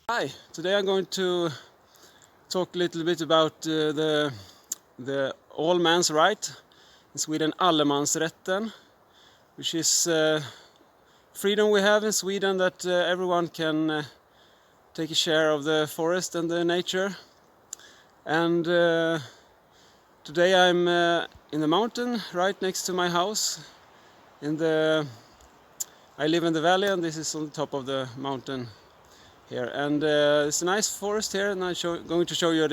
Hi, today I'm going to talk a little bit about the Allemansrätt, in Sweden Allemansrätten, which is freedom we have in Sweden that everyone can take a share of the forest and the nature. And today I'm in the mountain right next to my house. I live in the valley, and this is on the top of the mountain here, and it's a nice forest here, and I'm going to show you a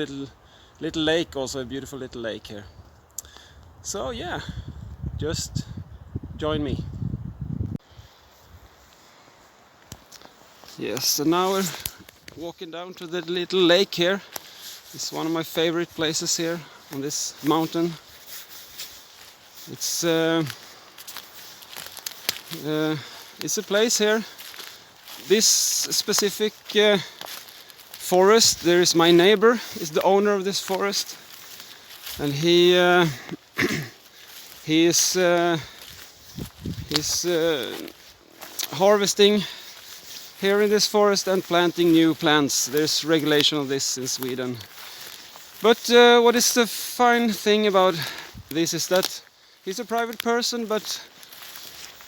little lake, also a beautiful little lake here. So yeah, just join me. Yes, so now we're walking down to the little lake here. It's one of my favorite places here on this mountain. It's a place here. This specific forest, there is my neighbor, is the owner of this forest, and he is harvesting here in this forest and planting new plants. There's regulation of this in Sweden. But what is the fine thing about this is that he's a private person, but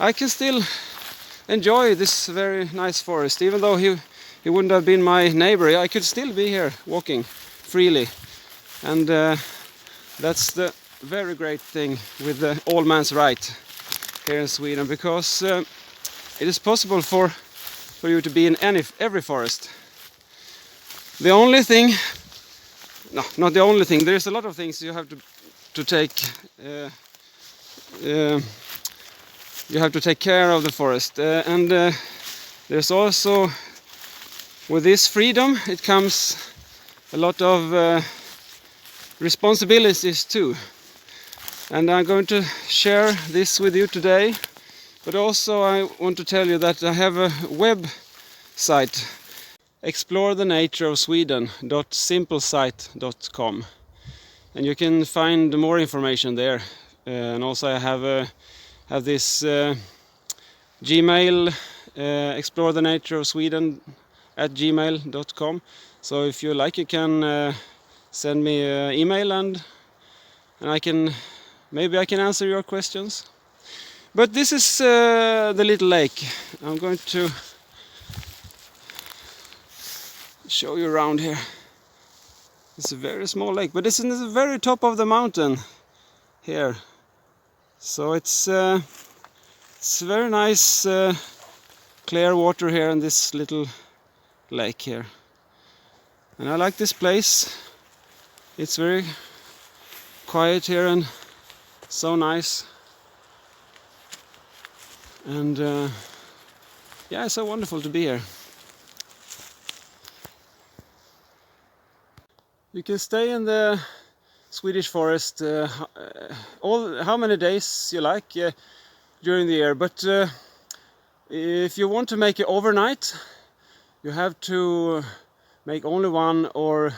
I can still enjoy this very nice forest. Even though he wouldn't have been my neighbor, I could still be here walking freely. And that's the very great thing with the Allemansrätt here in Sweden, because it is possible for you to be in every forest. The only thing, no, not the only thing, there's a lot of things you have to take you have to take care of the forest, and there's also, with this freedom, it comes a lot of responsibilities too. And I'm going to share this with you today, but also I want to tell you that I have a website, explorethenatureofsweden.simplesite.com, and you can find more information there. And also I have this Gmail, explorethenatureofsweden@gmail.com. So if you like, you can send me an email, and maybe I can answer your questions. But this is the little lake. I'm going to show you around here. It's a very small lake, but it's in the very top of the mountain here. So it's very nice clear water here in this little lake here. And I like this place. It's very quiet here and so nice. And yeah, it's so wonderful to be here. You can stay in the Swedish forest how many days you like during the year, but if you want to make it overnight, you have to make only one, or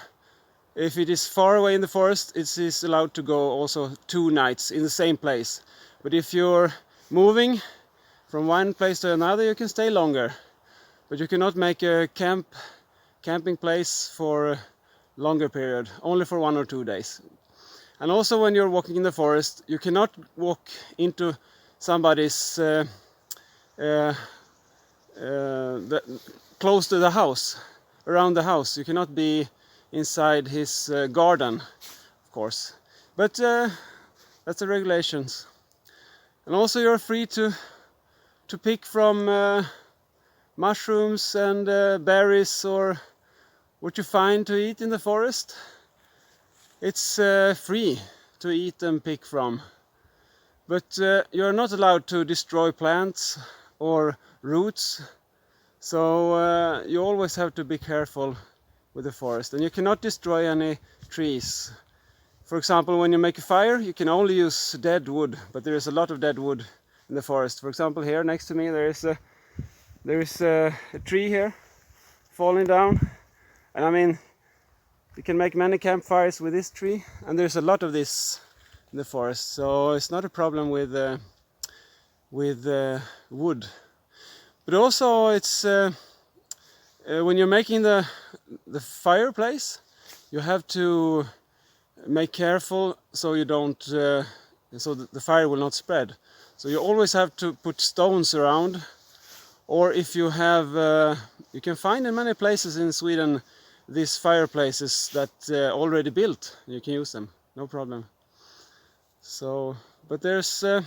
if it is far away in the forest, it is allowed to go also 2 nights in the same place. But if you're moving from one place to another, you can stay longer, but you cannot make a camping place for a longer period, only for 1 or 2 days. And also, when you're walking in the forest, you cannot walk into somebody's close to the house, around the house. You cannot be inside his garden, of course. But that's the regulations. And also, you're free to pick from mushrooms and berries, or what you find to eat in the forest. It's free to eat and pick from, but you're not allowed to destroy plants or roots, so you always have to be careful with the forest, and you cannot destroy any trees. For example, when you make a fire, you can only use dead wood, but there is a lot of dead wood in the forest. For example, here next to me there is a tree here falling down, and I mean, you can make many campfires with this tree, and there's a lot of this in the forest, so it's not a problem with wood. But also it's when you're making the fireplace, you have to make careful so you don't so the fire will not spread. So you always have to put stones around, or if you have you can find in many places in Sweden these fireplaces that already built. You can use them, no problem. So, but there's so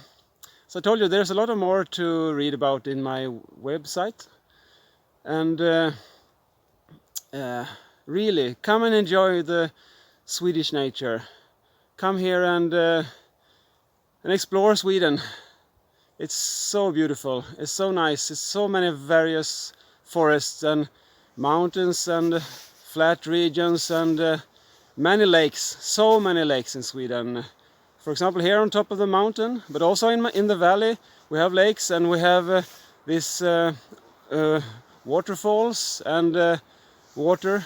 I told you, there's a lot more to read about in my website, and really come and enjoy the Swedish nature. Come here and explore Sweden. It's so beautiful, it's so nice, it's so many various forests and mountains and flat regions and many lakes, so many lakes in Sweden. For example, here on top of the mountain, but also in the valley, we have lakes, and we have these waterfalls and water,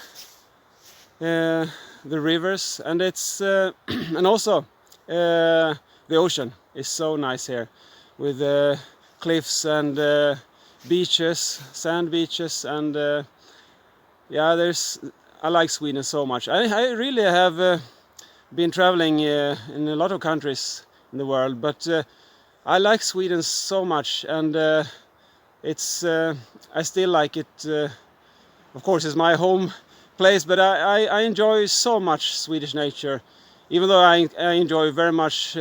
the rivers, and it's and also the ocean is so nice here, with cliffs and beaches, sand beaches, and yeah, I like Sweden so much. I really have been traveling in a lot of countries in the world, but I like Sweden so much, and it's I still like it. Of course, it's my home place, but I enjoy so much Swedish nature, even though I enjoy very much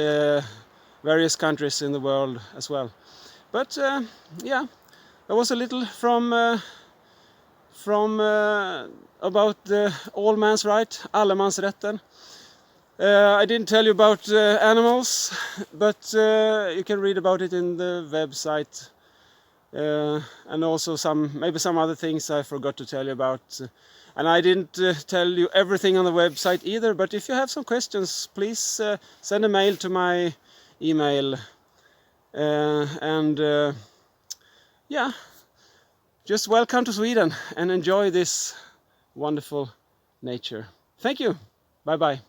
various countries in the world as well. But yeah, that was a little from about the Allemansrätten. I didn't tell you about animals, but you can read about it in the website, and also maybe some other things I forgot to tell you about. And I didn't tell you everything on the website either, but if you have some questions, please send a mail to my email, and yeah, just welcome to Sweden and enjoy this wonderful nature. Thank you. Bye bye.